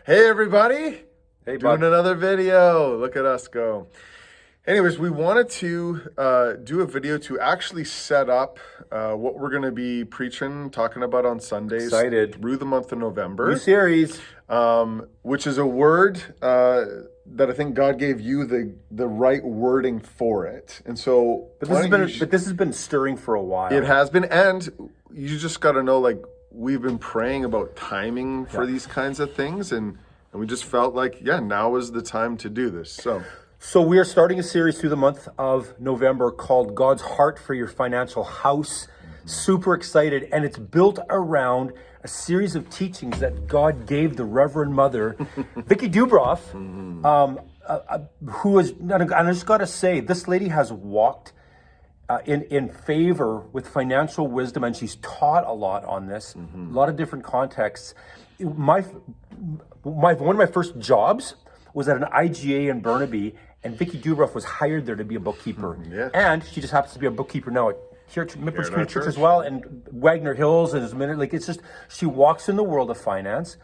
Hey everybody! Hey, Doing bud. another video. Look at us go. Anyways, we wanted to do a video to actually set up what we're going to be preaching, talking about on Sundays Excited. through the month of New November, series. which is a word that I think God gave you the right wording for it. And so, But why this has don't been you but this has been stirring for a while. it has been, and you just got to know, like, we've been praying about timing for these kinds of things, and we just felt like, yeah, now is the time to do this. So we are starting a series through the month of November called God's Heart for Your Financial House. Super excited, and it's built around a series of teachings that God gave the Reverend Mother, Vicki Dubroff, who is, and I just got to say, this lady has walked in favor with financial wisdom, and she's taught a lot on this, a lot of different contexts. One of my first jobs was at an IGA in Burnaby, and Vicki Dubroff was hired there to be a bookkeeper. Yeah. And she just happens to be a bookkeeper now at here at Mippers at our Community Church as church. well, and Wagner Hills and like it's just, she walks in the world of finance,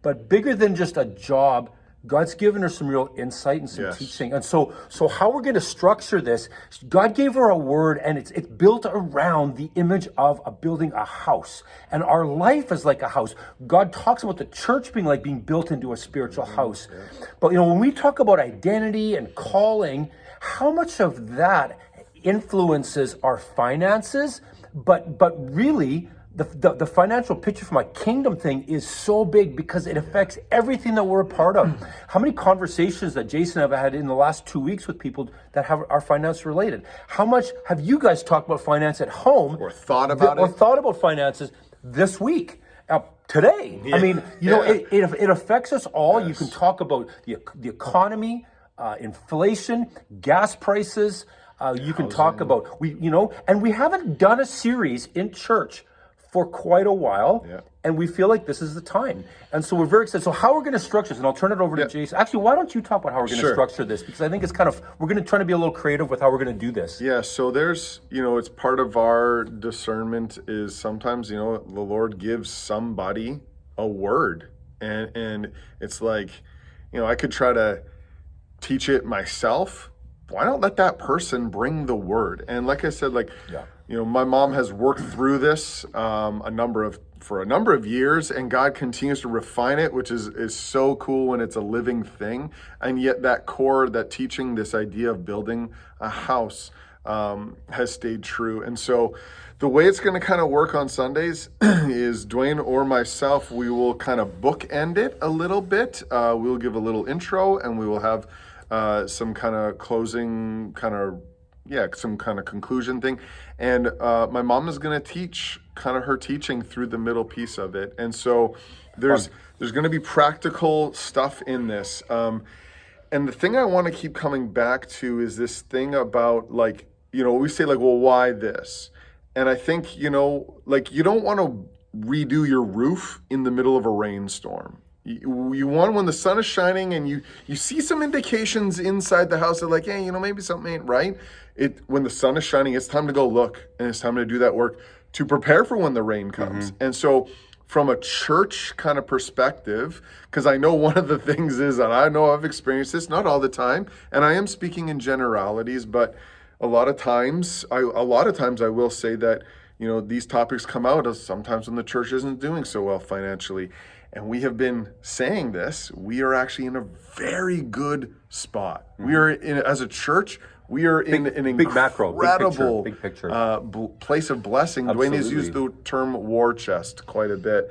but bigger than just a job, God's given her some real insight and some Yes. teaching. And so how we're going to structure this, God gave her a word, and it's built around the image of building a house. And our life is like a house. God talks about the church being built into a spiritual house. But when we talk about identity and calling, how much of that influences our finances? But really, the financial picture from a kingdom thing is so big because it affects everything that we're a part of. How many conversations that Jason and I have had in the last 2 weeks with people that are finance related? How much have you guys talked about finance at home Or thought about or it? thought about finances this week? Today, I mean, it affects us all. You can talk about the economy, inflation, gas prices. You can talk about and we haven't done a series in church for quite a while, and we feel like this is the time. And so we're very excited. So how we're going to structure this, and I'll turn it over to Jason. Actually, why don't you talk about how we're going to structure this? Because I think it's we're going to try to be a little creative with how we're going to do this. Yeah, so there's, it's part of our discernment is sometimes, the Lord gives somebody a word. And it's like, I could try to teach it myself. Why not let that person bring the word? And like I said, my mom has worked through this for a number of years, and God continues to refine it, which is so cool when it's a living thing. And yet that core, that teaching, this idea of building a house has stayed true. And so the way it's going to kind of work on Sundays is Dwayne or myself, we will kind of bookend it a little bit. We'll give a little intro, and we will have some kind of closing some kind of conclusion thing. And my mom is going to teach kind of her teaching through the middle piece of it. And so there's going to be practical stuff in this. And the thing I want to keep coming back to is this thing about, we say, well, why this? And I think, you don't want to redo your roof in the middle of a rainstorm. You want when the sun is shining and you see some indications inside the house that, like, hey, maybe something ain't right. When the sun is shining, it's time to go look, and it's time to do that work to prepare for when the rain comes. And so from a church kind of perspective, because I know one of the things is that I know I've experienced this, not all the time, and I am speaking in generalities, but a lot of times I will say that, these topics come out as sometimes when the church isn't doing so well financially. And we have been saying this, we are actually in a very good spot. We are as a church, we are in an incredible big picture. Place of blessing. Absolutely. Dwayne has used the term war chest quite a bit.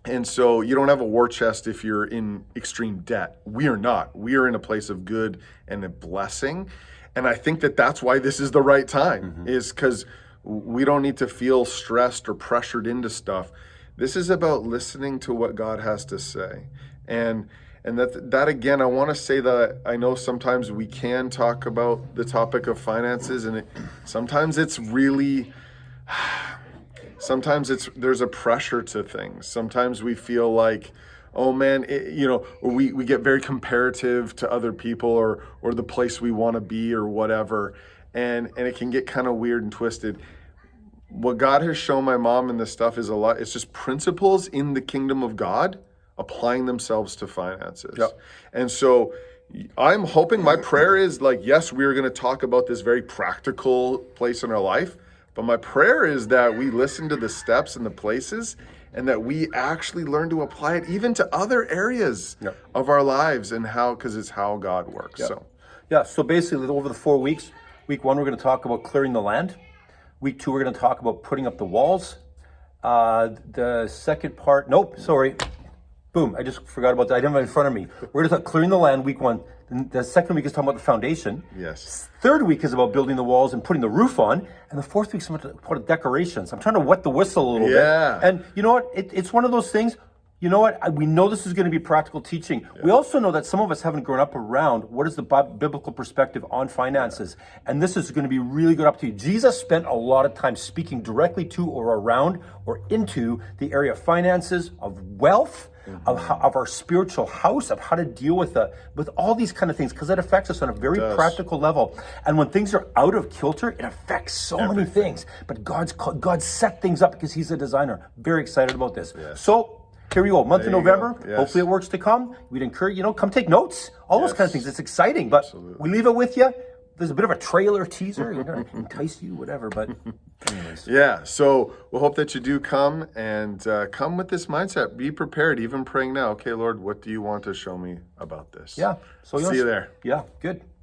And so you don't have a war chest if you're in extreme debt. We are not. We are in a place of good and a blessing. And I think that that's why this is the right time, is because we don't need to feel stressed or pressured into stuff. This is about listening to what God has to say. And that again, I want to say that I know sometimes we can talk about the topic of finances, and sometimes there's a pressure to things. Sometimes we feel like, oh man, we get very comparative to other people or the place we want to be or whatever. And it can get kind of weird and twisted. What God has shown my mom in this stuff is a lot. It's just principles in the kingdom of God applying themselves to finances. Yep. And so I'm hoping, my prayer is like, yes, we are going to talk about this very practical place in our life, but my prayer is that we listen to the steps and the places and that we actually learn to apply it even to other areas of our lives and how, because it's how God works. So basically over the 4 weeks, week 1, we're going to talk about clearing the land. Week 2, we're going to talk about putting up the walls. The second part, boom, I just forgot about that. I didn't have it in front of me. We're going to talk clearing the land, week 1. The second week is talking about the foundation. Yes. Third week is about building the walls and putting the roof on. And the fourth week is about decorations. I'm trying to wet the whistle a little bit. And you know what? It's one of those things. You know what? We know this is going to be practical teaching. We also know that some of us haven't grown up around what is the biblical perspective on finances. And this is going to be really good up to you. Jesus spent a lot of time speaking directly to or around or into the area of finances, of wealth, of our spiritual house, of how to deal with all these kind of things, because it affects us on a very practical level. And when things are out of kilter, it affects so many things. But God set things up because He's a designer. Very excited about this. So here we go, month of November. Hopefully it works to come. We'd encourage, come take notes, all those kind of things. It's exciting, but we leave it with you. There's a bit of a trailer teaser, entice you, whatever, but anyways. Yeah, so we'll hope that you do come and come with this mindset. Be prepared, even praying now. Okay, Lord, what do you want to show me about this? Yeah. So see you there. Yeah, good.